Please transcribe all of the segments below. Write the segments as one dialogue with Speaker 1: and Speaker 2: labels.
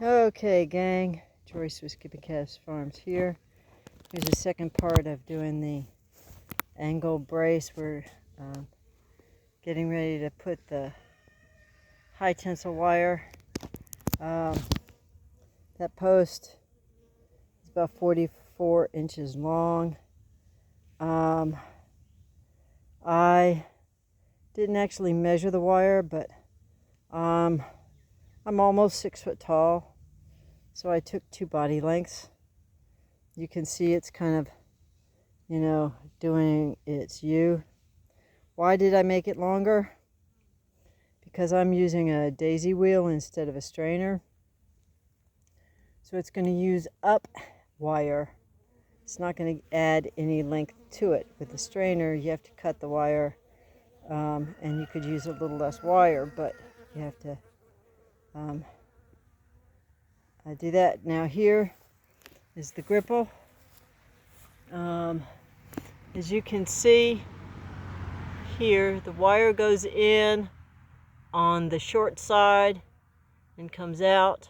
Speaker 1: Okay, gang, Joyce with Skippy Cass Farms here. Here's the second part of doing the angle brace. We're getting ready to put the high tensile wire. That post is about 44 inches long. I didn't actually measure the wire, but I'm almost 6 foot tall, so I took 2 body lengths. You can see it's kind of, doing its U. Why did I make it longer? Because I'm using a daisy wheel instead of a strainer. So it's going to use up wire. It's not going to add any length to it. With the strainer, you have to cut the wire, and you could use a little less wire, but you have to do that. Now here is the gripple. As you can see here, the wire goes in on the short side and comes out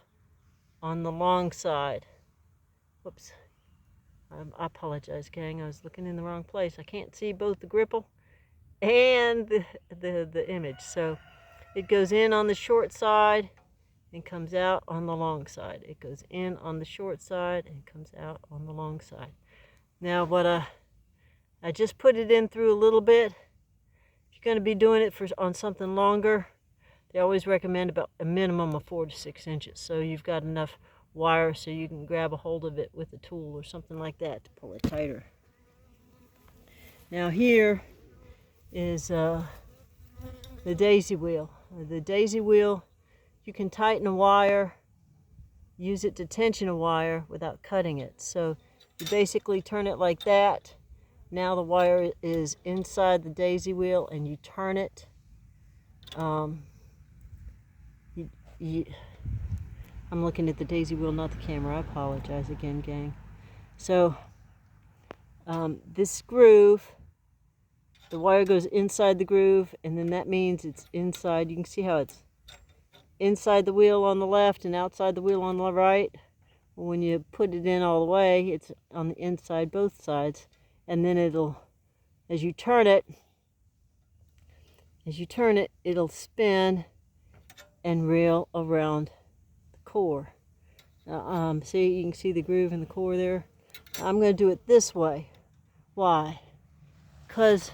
Speaker 1: on the long side. Whoops. I apologize, gang. I was looking in the wrong place. I can't see both the gripple and the image. So it goes in on the short side and comes out on the long side. It goes in on the short side and comes out on the long side. Now I just put it in through a little bit. If you're going to be doing it on something longer, they always recommend about a minimum of 4 to 6 inches. So you've got enough wire so you can grab a hold of it with a tool or something like that to pull it tighter. Now here is the daisy wheel. The daisy wheel, you can tighten a wire, use it to tension a wire without cutting it. So you basically turn it like that. Now the wire is inside the daisy wheel and you turn it. I'm looking at the daisy wheel, not the camera. I apologize again, gang. So this groove, the wire goes inside the groove, and then that means it's inside. You can see how it's inside the wheel on the left and outside the wheel on the right. When you put it in all the way, it's on the inside both sides. And then as you turn it, it'll spin and reel around the core. See, you can see the groove in the core there. I'm going to do it this way. Why? Because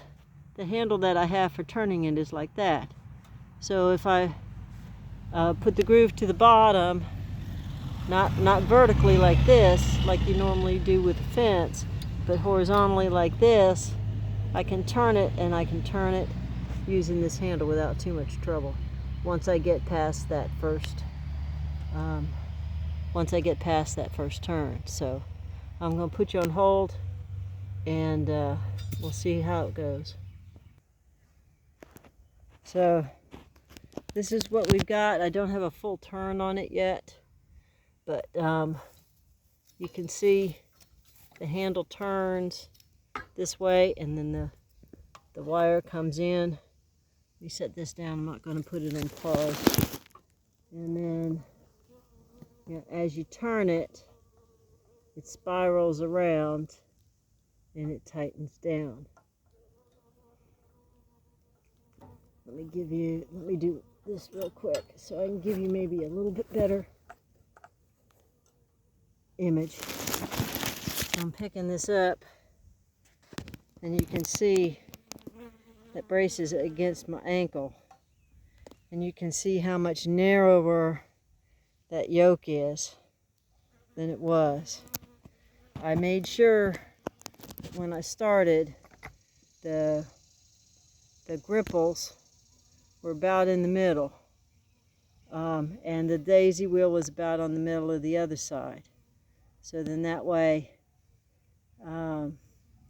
Speaker 1: the handle that I have for turning it is like that. So if I put the groove to the bottom, not vertically like this, like you normally do with a fence, but horizontally like this, I can turn it, and I can turn it using this handle without too much trouble. Once I get past that first turn. So I'm going to put you on hold, and we'll see how it goes. So this is what we've got. I don't have a full turn on it yet, but you can see the handle turns this way, and then the wire comes in. Let me set this down. I'm not going to put it on pause. And then, as you turn it, it spirals around and it tightens down. Let me do this real quick so I can give you maybe a little bit better image. I'm picking this up, and you can see that braces against my ankle, and you can see how much narrower that yoke is than it was. I made sure that when I started, the gripples were about in the middle, and the daisy wheel was about on the middle of the other side. So then that way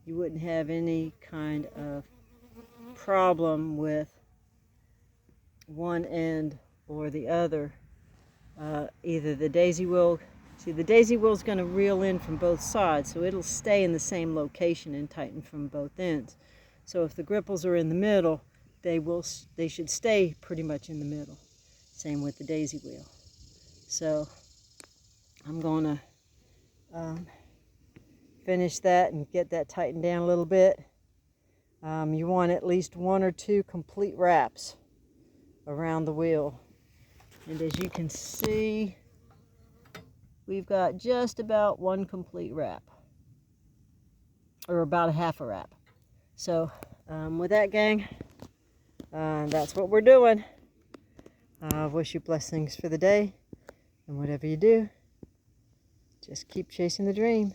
Speaker 1: you wouldn't have any kind of problem with one end or the other. Either the daisy wheel, the daisy wheel is going to reel in from both sides, so it'll stay in the same location and tighten from both ends. So if the gripples are in the middle, they should stay pretty much in the middle. Same with the daisy wheel. So I'm going to finish that and get that tightened down a little bit. You want at least 1 or 2 complete wraps around the wheel. And as you can see, we've got just about 1 complete wrap, or about a half a wrap. So with that, gang, that's what we're doing. I wish you blessings for the day, and whatever you do, just keep chasing the dream.